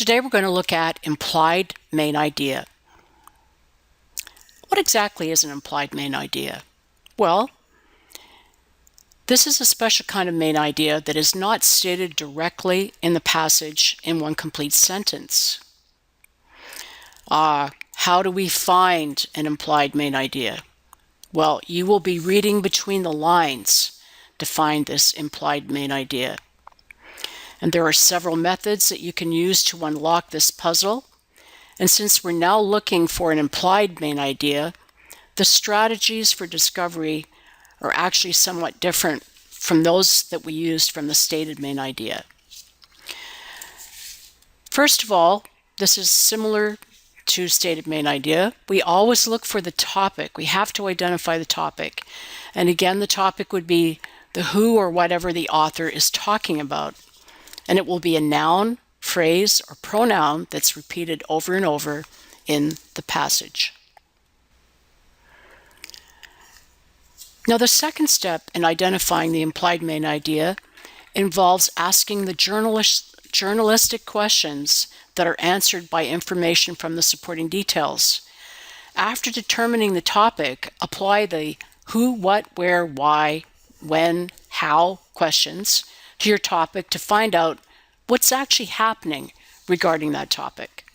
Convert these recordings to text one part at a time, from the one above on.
Today we're going to look at implied main idea. What exactly is an implied main idea? Well, this is a special kind of main idea that is not stated directly in the passage in one complete sentence. How do we find an implied main idea? Well, you will be reading between the lines to find this implied main idea. And there are several methods that you can use to unlock this puzzle. And since we're now looking for an implied main idea, the strategies for discovery are actually somewhat different from those that we used from the stated main idea. First of all, this is similar to stated main idea. We always look for the topic. We have to identify the topic. And again, the topic would be the who or whatever the author is talking about. And it will be a noun, phrase, or pronoun that's repeated over and over in the passage. Now, the second step in identifying the implied main idea involves asking the journalistic questions that are answered by information from the supporting details. After determining the topic, apply the who, what, where, why, when, how questions to your topic to find out what's actually happening regarding that topic.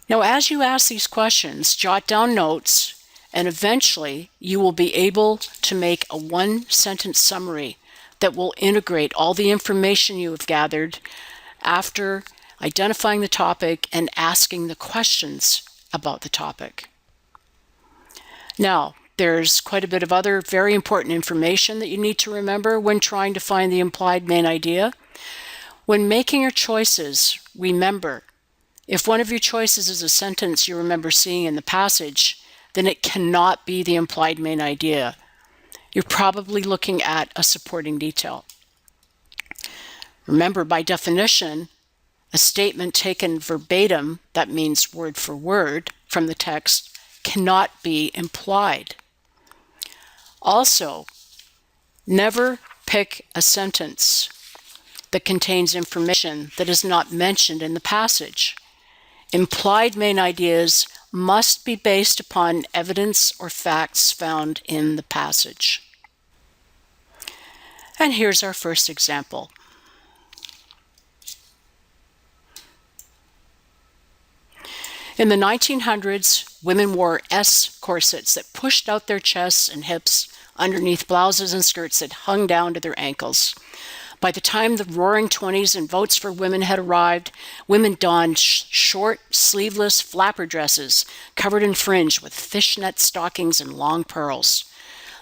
Now, as you ask these questions, jot down notes, and eventually you will be able to make a one-sentence summary that will integrate all the information you have gathered after identifying the topic and asking the questions about the topic. Now, there's quite a bit of other very important information that you need to remember when trying to find the implied main idea. When making your choices, remember, if one of your choices is a sentence you remember seeing in the passage, then it cannot be the implied main idea. You're probably looking at a supporting detail. Remember, by definition, a statement taken verbatim, that means word for word, from the text, cannot be implied. Also, never pick a sentence that contains information that is not mentioned in the passage. Implied main ideas must be based upon evidence or facts found in the passage. And here's our first example. In the 1900s, women wore S corsets that pushed out their chests and hips underneath blouses and skirts that hung down to their ankles. By the time the roaring 20s and votes for women had arrived, women donned short, sleeveless flapper dresses covered in fringe with fishnet stockings and long pearls.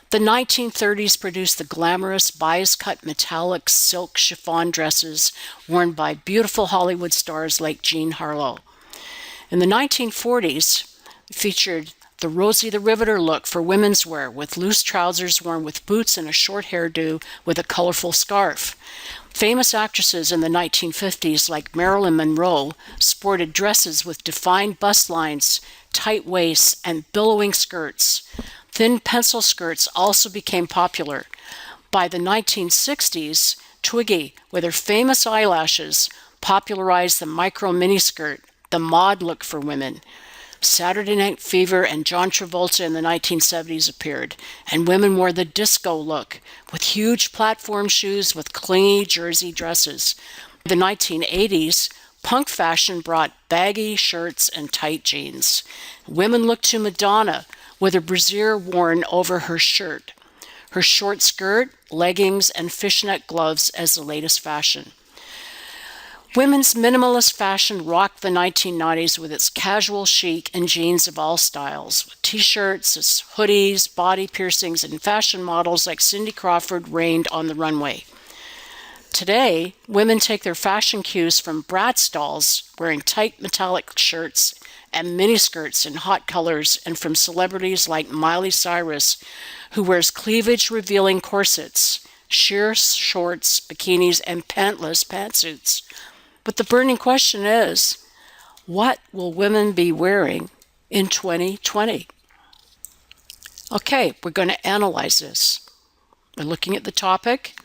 The 1930s produced the glamorous bias-cut metallic silk chiffon dresses worn by beautiful Hollywood stars like Jean Harlow. In the 1940s, it featured the Rosie the Riveter look for women's wear, with loose trousers worn with boots and a short hairdo with a colorful scarf. Famous actresses in the 1950s, like Marilyn Monroe, sported dresses with defined bust lines, tight waists, and billowing skirts. Thin pencil skirts also became popular. By the 1960s, Twiggy, with her famous eyelashes, popularized the micro miniskirt, the mod look for women. Saturday Night Fever and John Travolta in the 1970s appeared, and women wore the disco look, with huge platform shoes with clingy jersey dresses. In the 1980s, punk fashion brought baggy shirts and tight jeans. Women looked to Madonna, with a brassiere worn over her shirt, her short skirt, leggings, and fishnet gloves as the latest fashion. Women's minimalist fashion rocked the 1990s with its casual chic and jeans of all styles, with t-shirts, hoodies, body piercings, and fashion models like Cindy Crawford reigned on the runway. Today, women take their fashion cues from Bratz dolls wearing tight metallic shirts and miniskirts in hot colors, and from celebrities like Miley Cyrus, who wears cleavage-revealing corsets, sheer shorts, bikinis, and pantless pantsuits. But the burning question is, what will women be wearing in 2020? Okay, we're going to analyze this. We're looking at the topic.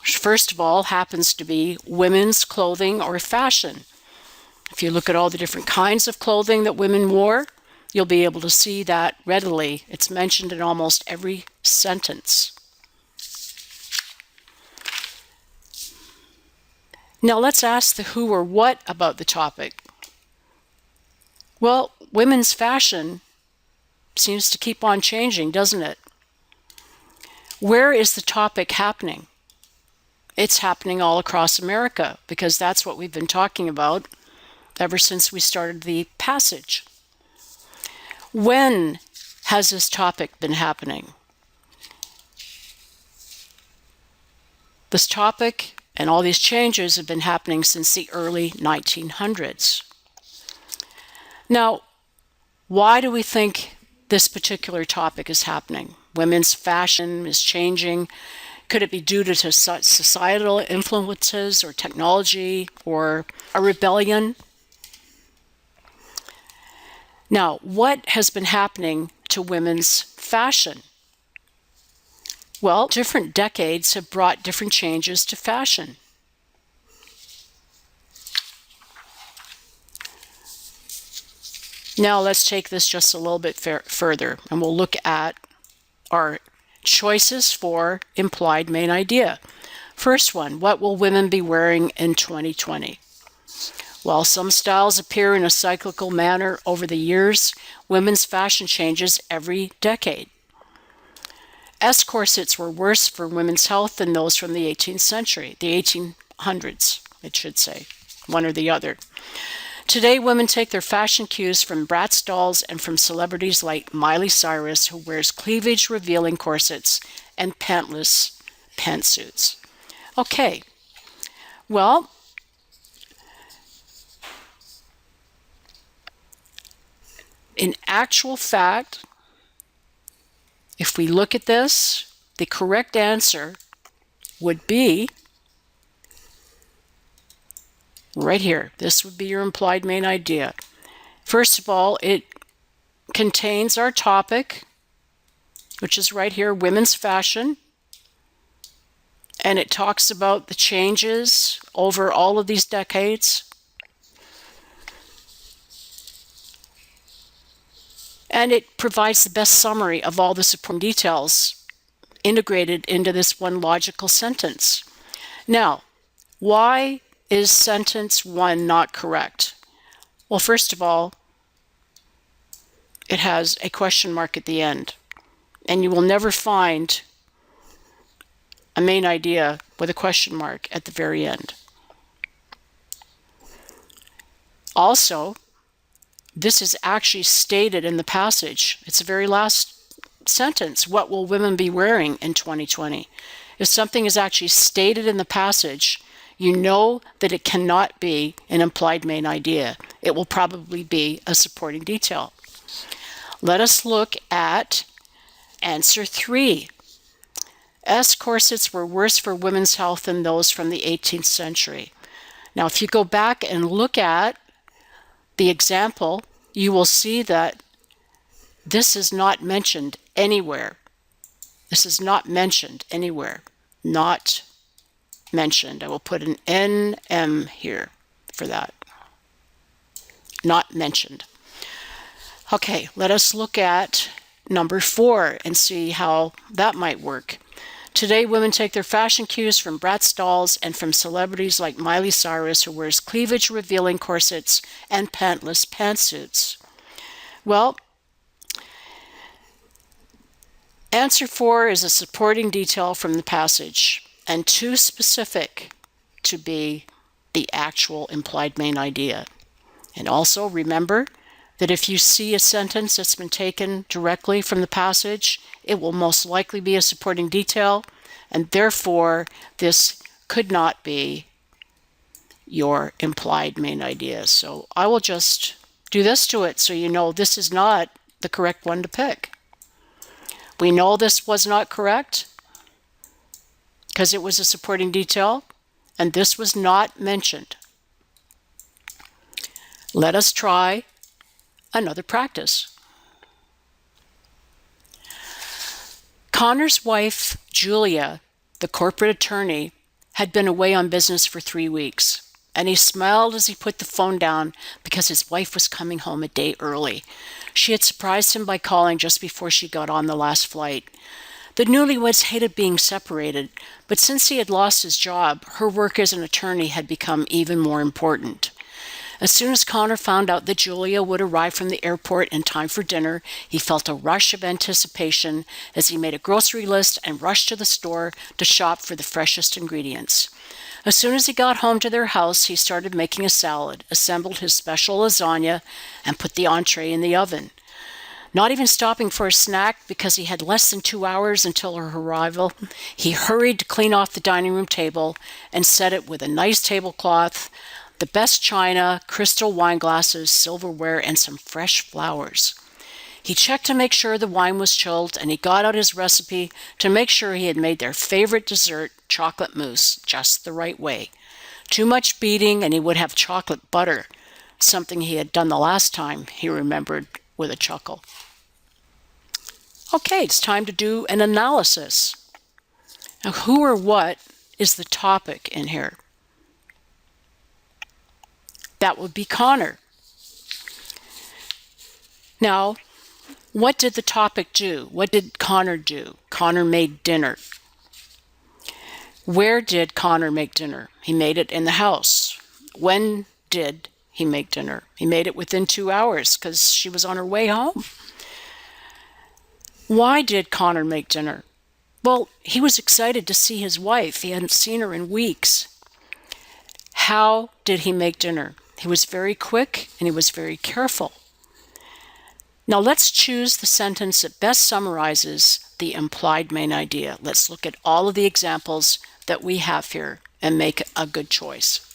which first of all happens to be women's clothing or fashion. If you look at all the different kinds of clothing that women wore, you'll be able to see that readily. It's mentioned in almost every sentence. Now let's ask the who or what about the topic. Well, women's fashion seems to keep on changing, doesn't it? Where is the topic happening? It's happening all across America because that's what we've been talking about ever since we started the passage. When has this topic been happening? This topic and all these changes have been happening since the early 1900s. Now, why do we think this particular topic is happening? Women's fashion is changing. Could it be due to societal influences or technology or a rebellion? Now, what has been happening to women's fashion? Well, different decades have brought different changes to fashion. Now let's take this just a little bit further, and we'll look at our choices for implied main idea. First one, what will women be wearing in 2020? While some styles appear in a cyclical manner over the years, women's fashion changes every decade. S corsets were worse for women's health than those from the 18th century, the 1800s, it should say, one or the other. Today, women take their fashion cues from Bratz dolls and from celebrities like Miley Cyrus, who wears cleavage-revealing corsets and pantless pantsuits. Okay, well, in actual fact, if we look at this, the correct answer would be right here. This would be your implied main idea. First of all, it contains our topic, which is right here, women's fashion. And it talks about the changes over all of these decades. And it provides the best summary of all the supporting details integrated into this one logical sentence. Now, why is sentence 1 not correct? Well, first of all, it has a question mark at the end. And you will never find a main idea with a question mark at the very end. Also, this is actually stated in the passage. It's the very last sentence. What will women be wearing in 2020? If something is actually stated in the passage, you know that it cannot be an implied main idea. It will probably be a supporting detail. Let us look at answer 3. S corsets were worse for women's health than those from the 18th century. Now, if you go back and look at the example, you will see that this is not mentioned anywhere. This is not mentioned anywhere. Not mentioned. I will put an NM here for that. Not mentioned. Okay, let us look at number 4 and see how that might work. Today, women take their fashion cues from Bratz dolls and from celebrities like Miley Cyrus, who wears cleavage-revealing corsets and pantless pantsuits. Well, answer 4 is a supporting detail from the passage and too specific to be the actual implied main idea. And also remember that if you see a sentence that's been taken directly from the passage, it will most likely be a supporting detail, and therefore this could not be your implied main idea. So I will just do this to it so you know this is not the correct one to pick. We know this was not correct because it was a supporting detail, and this was not mentioned. Let us try another practice. Connor's wife, Julia, the corporate attorney, had been away on business for 3 weeks, and he smiled as he put the phone down because his wife was coming home a day early. She had surprised him by calling just before she got on the last flight. The newlyweds hated being separated, but since he had lost his job, her work as an attorney had become even more important. As soon as Connor found out that Julia would arrive from the airport in time for dinner, he felt a rush of anticipation as he made a grocery list and rushed to the store to shop for the freshest ingredients. As soon as he got home to their house, he started making a salad, assembled his special lasagna, and put the entree in the oven. Not even stopping for a snack because he had less than 2 hours until her arrival, he hurried to clean off the dining room table and set it with a nice tablecloth, the best china, crystal wine glasses, silverware, and some fresh flowers. He checked to make sure the wine was chilled, and he got out his recipe to make sure he had made their favorite dessert, chocolate mousse, just the right way. Too much beating, and he would have chocolate butter, something he had done the last time, he remembered with a chuckle. Okay, it's time to do an analysis. Now, who or what is the topic in here? That would be Connor. Now, what did the topic do? What did Connor do? Connor made dinner. Where did Connor make dinner? He made it in the house. When did he make dinner? He made it within 2 hours because she was on her way home. Why did Connor make dinner? Well, he was excited to see his wife. He hadn't seen her in weeks. How did he make dinner? He was very quick and he was very careful. Now let's choose the sentence that best summarizes the implied main idea. Let's look at all of the examples that we have here and make a good choice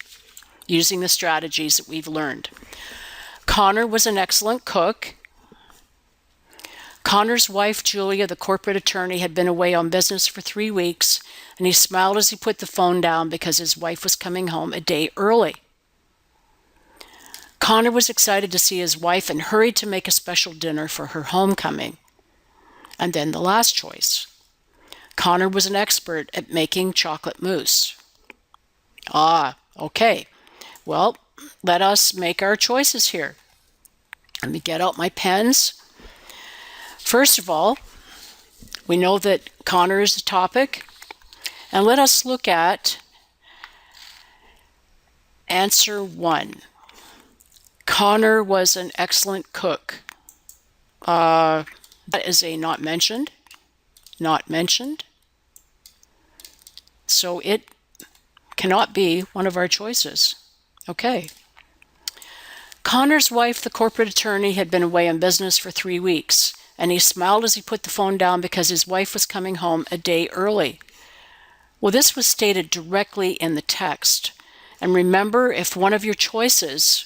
using the strategies that we've learned. Connor was an excellent cook. Connor's wife, Julia, the corporate attorney, had been away on business for 3 weeks, and he smiled as he put the phone down because his wife was coming home a day early. Connor was excited to see his wife and hurried to make a special dinner for her homecoming. And then the last choice. Connor was an expert at making chocolate mousse. Okay. Well, let us make our choices here. Let me get out my pens. First of all, we know that Connor is the topic. And let us look at answer 1. Connor was an excellent cook. That is a not mentioned. Not mentioned. So it cannot be one of our choices. Okay. Connor's wife, the corporate attorney, had been away on business for 3 weeks, and he smiled as he put the phone down because his wife was coming home a day early. Well, this was stated directly in the text. And remember, if one of your choices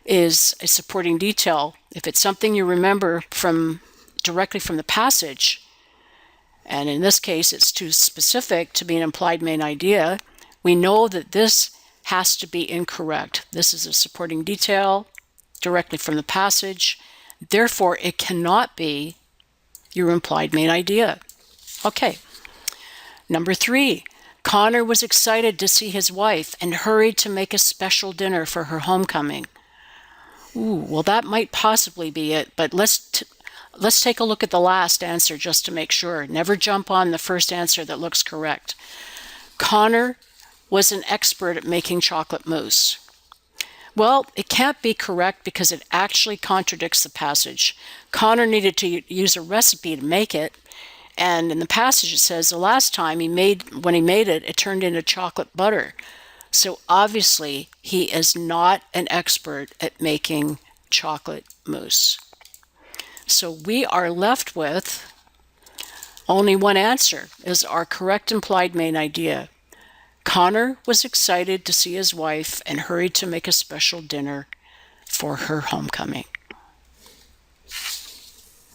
is a supporting detail, if it's something you remember directly from the passage, and in this case it's too specific to be an implied main idea, we know that this has to be incorrect. This is a supporting detail directly from the passage. Therefore, it cannot be your implied main idea. Okay. Number 3, Connor was excited to see his wife and hurried to make a special dinner for her homecoming. Well, that might possibly be it, but let's take a look at the last answer just to make sure. Never jump on the first answer that looks correct. Connor was an expert at making chocolate mousse. Well, it can't be correct because it actually contradicts the passage. Connor needed to use a recipe to make it, and in the passage it says the last time when he made it, it turned into chocolate butter. So obviously, he is not an expert at making chocolate mousse. So we are left with only one answer is our correct implied main idea. Connor was excited to see his wife and hurried to make a special dinner for her homecoming.